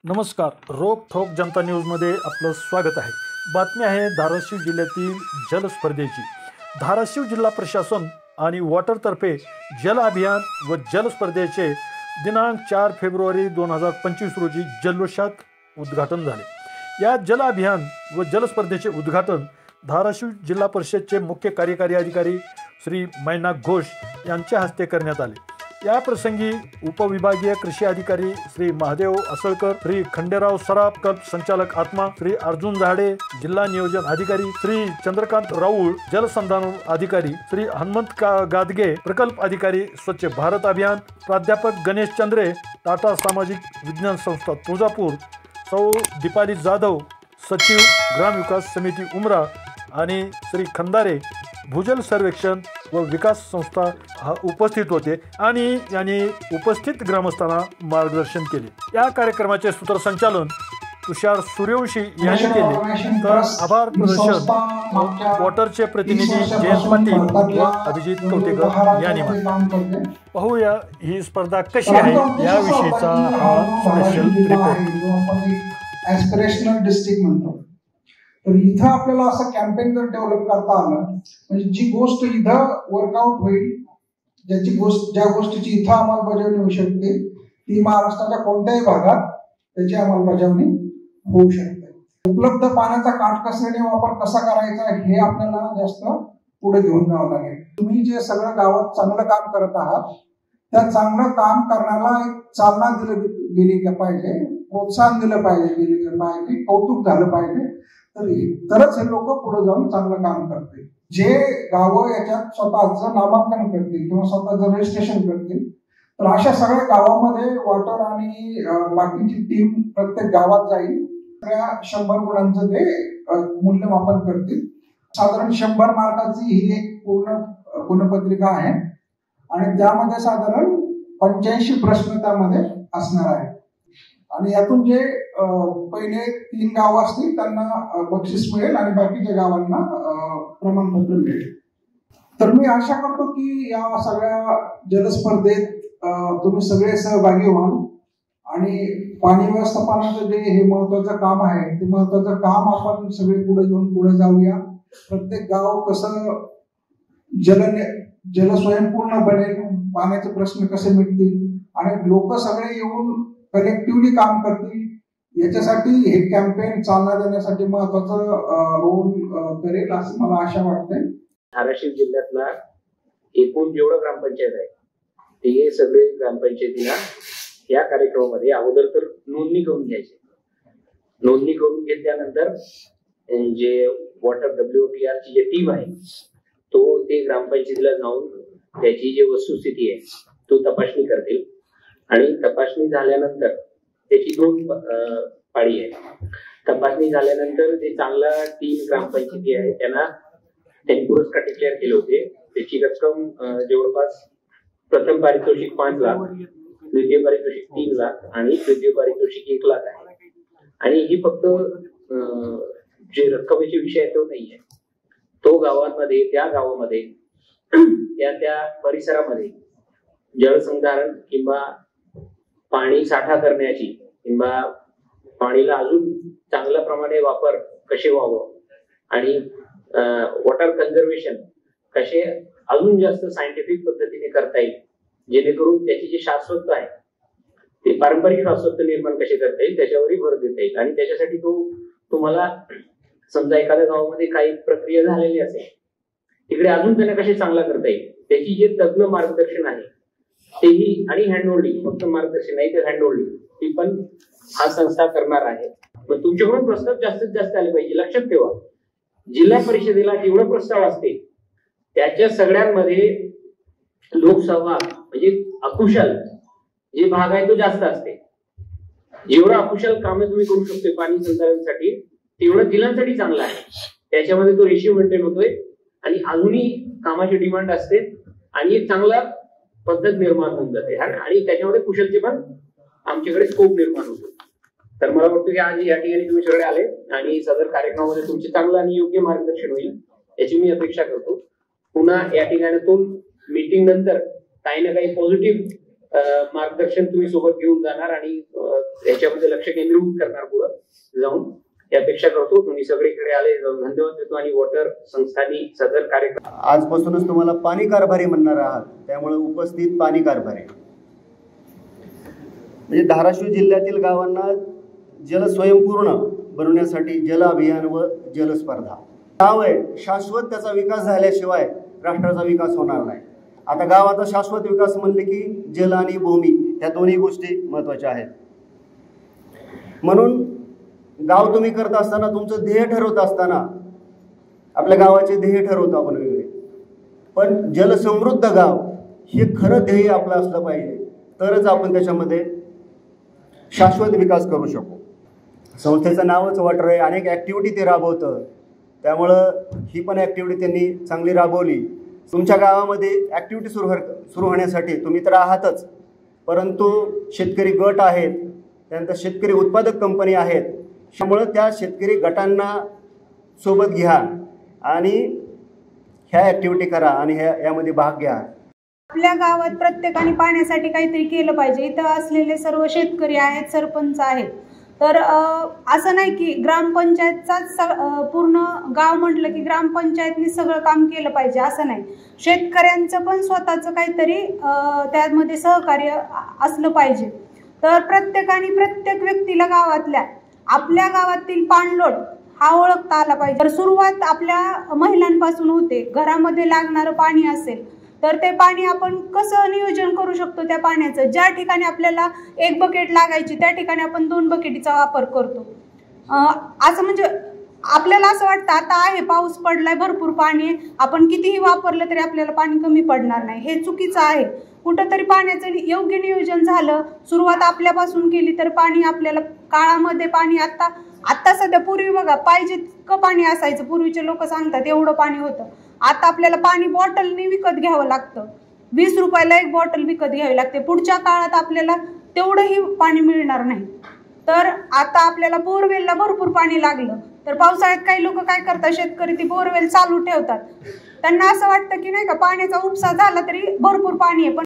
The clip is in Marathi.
नमस्कार, रोख ठोक जनता न्यूजमध्ये आपलं स्वागत आहे। बातमी आहे धाराशिव जिल्ह्यातील जल स्पर्धेची। धाराशिव जिल्हा प्रशासन आणि वॉटरतर्फे जल अभियान व जल स्पर्धेचे दिनांक 4 फेब्रुवारी 2025 रोजी जल्लोषात उद्घाटन झाले। या जल अभियान व जल स्पर्धेचे उद्घाटन धाराशिव जिल्हा परिषदचे मुख्य कार्यकारी अधिकारी श्री मैनाक घोष यांच्या हस्ते करण्यात आले। या प्रसंगी उपविभागीय कृषी अधिकारी श्री महादेव असळकर, श्री खंडेराव सराफ, कल्प संचालक आत्मा, श्री अर्जुन झाडे, जिल्हा नियोजन अधिकारी श्री चंद्रकांत राऊळ, जलसंधारण अधिकारी श्री हनुमंत गादगे, प्रकल्प अधिकारी स्वच्छ भारत अभियान, प्राध्यापक गणेश चंद्रे, टाटा सामाजिक विज्ञान संस्था तुळजापूर, सौ दीपाली जाधव, सचिव ग्राम विकास समिती उमरा आणि श्री खंदारे, भूजल सर्वेक्षण व विकास संस्था उपस्थित होते आणि यांनी उपस्थित ग्रामस्थांना मार्गदर्शन केले। या कार्यक्रमाचे सूत्रसंचालन तुषार सूर्यवंशी यांनी केले, तर आभार प्रदर्शन वॉटरचे प्रतिनिधी जयंत पाटील व अभिजित कवटेकर यांनी मानले। पाहूया ही स्पर्धा कशी आहे याविषयीचा हा स्पेशल रिपोर्ट। ॲस्पिरेशनल डिस्ट्रिक्ट म्हणतो, तर इथं आपल्याला असं कॅम्पेन जर डेव्हलप करता आलं, म्हणजे जी गोष्ट इथं वर्कआउट होईल, ज्या गोष्टीची इथं अंमलबजावणी होऊ शकते ती महाराष्ट्राच्या कोणत्याही भागात त्याची अंमलबजावणी होऊ शकते। उपलब्ध पाण्याचा काटकसरीने वापर कसा करायचा हे आपल्याला जास्त पुढे घेऊन जावं लागेल। तुम्ही जे सगळं गावात चांगलं काम करत आहात त्या चांगलं काम करण्याला एक चालना गेली पाहिजे, प्रोत्साहन दिलं पाहिजे, कौतुक झालं पाहिजे, तरच हे लोक पुढे जाऊन चांगलं काम करतील। जे गावं याच्यात स्वतःचं नामांकन करतील किंवा स्वतःचं रजिस्ट्रेशन करतील, तर अशा सगळ्या गावामध्ये वॉटर आणि बाकीची टीम प्रत्येक गावात जाईल, सगळ्या 100 गुणांचं ते मूल्यमापन करतील। साधारण 100 मार्काची ही एक पूर्ण गुणपत्रिका आहे आणि त्यामध्ये साधारण 85 प्रश्न त्यामध्ये असणार आहे आणि यातून जे पहिले 3 गाव असतील त्यांना बक्षीस मिळेल आणि बाकीच्या गावांना प्रमाणपत्र मिळेल। तर मी आशा करतो की या सगळ्या जलस्पर्धेत तुम्ही सगळे सहभागी व्हाल आणि पाणी व्यवस्थापनाचं जे हे महत्वाचं काम आहे ते महत्वाचं काम आपण सगळे पुढे घेऊन पुढे जाऊया। प्रत्येक गाव कसं जल स्वयंपूर्ण बनेल, पाण्याचे प्रश्न कसे मिटतील आणि लोक सगळे येऊन कलेक्टिव्हली काम करतील, याच्यासाठी हे कॅम्पेन चालना देण्यासाठी महत्वाचं रोल करेल असं मला आशा वाटते। धाराशिव जिल्ह्यातला एकूण जेवढं ग्रामपंचायत आहे ते सगळे ग्रामपंचायतीला या कार्यक्रमामध्ये अगोदर तर नोंदणी करून घ्यायची। नोंदणी करून घेतल्यानंतर जे वॉटर WOTR ची जी टीम आहे तो ते ग्रामपंचायतीला जाऊन त्याची जी वस्तुस्थिती आहे तो तपासणी करतील आणि तपासणी झाल्यानंतर त्याची 2 पाळी आहे। तपासणी झाल्यानंतर जे चांगला 3 ग्रामपंचायती आहे त्यांनी पुरस्कार डिक्लेअर केले होते। त्याची रक्कम जवळपास प्रथम पारितोषिक 5 लाख, द्वितीय पारितोषिक 3 लाख आणि तृतीय पारितोषिक 1 लाख आहे। आणि ही फक्त जे रक्कमेचे विषय आहे तो नाहीये, तो गावांमध्ये त्या गावामध्ये त्या परिसरामध्ये जलसंधारण किंवा पाणी साठा करण्याची किंवा पाणीला अजून चांगल्या प्रमाणे वापर कसे व्हावं आणि वॉटर कन्झर्वेशन कसे अजून जास्त सायंटिफिक पद्धतीने करता येईल, जेणेकरून त्याची जी शाश्वतता आहे ते पारंपरिक शाश्वत निर्माण कसे करता येईल त्याच्यावरही भर देता येईल। आणि त्याच्यासाठी तुम्हाला समजा एखाद्या गावामध्ये काही प्रक्रिया झालेली असेल तिकडे अजून त्यांना कसे चांगला करता येईल त्याची जे तज्ञ मार्गदर्शन आहे तेही, आणि हँडहोल्डिंग, फक्त मार्गदर्शन नाही तर हँडहोल्डिंग ती पण हा संस्था करणार आहे। मग तुमच्याकडून प्रस्ताव जास्तीत जास्त आले पाहिजे। लक्षात ठेवा, जिल्हा परिषदेला जेवढे प्रस्ताव असते त्याच्या सगळ्यांमध्ये लोकसंवाद म्हणजे अकुशल जे भाग आहे तो जास्त असते। जेवढं अकुशल कामे तुम्ही करू शकतो पाणी संधारणासाठी तेवढं जिल्ह्यांसाठी चांगलं आहे। त्याच्यामध्ये तो रेशिओ मेंटेन होतोय आणि अजूनही कामाची डिमांड असते आणि एक चांगला पद्धत निर्माण होऊन जाते आणि त्याच्यामध्ये कुशलचे पण आमच्याकडे स्कोप निर्माण होतो। तर मला वाटतं की आज या ठिकाणी तुम्ही सगळे आले आणि सदर कार्यक्रमामध्ये तुमचे चांगलं आणि योग्य मार्गदर्शन होईल याची मी अपेक्षा करतो। पुन्हा या ठिकाणातून मीटिंग नंतर काही ना काही पॉझिटिव्ह मार्गदर्शन तुम्ही सोबत घेऊन जाणार आणि याच्यामध्ये लक्ष केंद्रीभूत करणार पुढे जाऊन, यापेक्षा करतो. तुम्ही सगळीकडे आले, धन्यवाद देतो. आणि वॉटर संस्थांनी सदर कार्यक्रम आजपासूनच तुम्हाला पाणी कारभारी म्हणणार आहात, त्यामुळे उपस्थित पाणी कारभारी म्हणजे धाराशिव जिल्ह्यातील गावांना जल स्वयंपूर्ण बनवण्यासाठी जल अभियान व जल स्पर्धा. गाव आहे शाश्वत, त्याचा विकास झाल्याशिवाय राष्ट्राचा विकास होणार नाही. आता गावाचा शाश्वत विकास म्हणले की जल आणि भूमी ह्या दोन्ही गोष्टी महत्त्वाच्या आहेत. म्हणून गाव तुम्ही करत असताना, तुमचं ध्येय ठरवत असताना, आपल्या गावाचे ध्येय ठरवतो आपण वेगळे, पण जलसमृद्ध गाव हे खरं ध्येय आपलं असलं पाहिजे, तरच आपण त्याच्यामध्ये शाश्वत विकास करू शकू. संस्थेचं नावच वॉटर आहे, अनेक ॲक्टिव्हिटी ते राबवतं, त्यामुळं ही पण ॲक्टिव्हिटी त्यांनी चांगली राबवली. तुमच्या गावामध्ये ॲक्टिव्हिटी सुरू होण्यासाठी तुम्ही तर आहातच, परंतु शेतकरी गट आहेत, त्यानंतर शेतकरी उत्पादक कंपनी आहेत, त्यामुळं त्या शेतकरी गटांना सोबत घ्या आणि ह्या ॲक्टिव्हिटी करा आणि यामध्ये भाग घ्या. आपल्या गावात प्रत्येकाने पाण्यासाठी काहीतरी केलं पाहिजे. इथं असलेले सर्व शेतकरी आहेत, सरपंच आहेत, तर असं नाही की ग्रामपंचायतचाच पूर्ण गाव म्हटलं की ग्रामपंचायतनी सगळं काम केलं पाहिजे, असं नाही. शेतकऱ्यांचं पण स्वतःचं काहीतरी त्यामध्ये सहकार्य असलं पाहिजे. तर प्रत्येकाने प्रत्येक व्यक्तीला गावातल्या आपल्या गावातील पाणलोट हा ओळखता आला पाहिजे. तर सुरुवात आपल्या महिलांपासून होते. घरामध्ये लागणारं पाणी असेल तर ते पाणी आपण कसं नियोजन करू शकतो त्या पाण्याचं. ज्या ठिकाणी आपल्याला 1 बकेट लागायची त्या ठिकाणी आपण 2 बकेटीचा वापर करतो. असं म्हणजे आपल्याला असं वाटतं आता आहे, पाऊस पडलाय, भरपूर पाणी आहे, आपण कितीही वापरलं तरी आपल्याला पाणी कमी पडणार नाही. हे चुकीचं आहे. कुठंतरी पाण्याचं योग्य नियोजन झालं, सुरुवात आपल्यापासून केली तर पाणी आपल्याला काळामध्ये पाणी आता सध्या, पूर्वी बघा पाहिजे इतकं पाणी असायचं. पूर्वीचे लोक सांगतात एवढं पाणी होतं. आता आपल्याला पाणी बॉटलनी विकत घ्यावं लागतं. 20 रुपयाला 1 बॉटल विकत घ्यावी लागते. पुढच्या काळात आपल्याला तेवढंही पाणी मिळणार नाही. तर आता आपल्याला बोरवेलला भरपूर पाणी लागलं तर पावसाळ्यात काही लोक काय करतात, शेतकरी ती बोरवेल चालू ठेवतात. त्यांना असं वाटतं की नाही का पाण्याचा उपसा झाला तरी भरपूर पाणी आहे, पण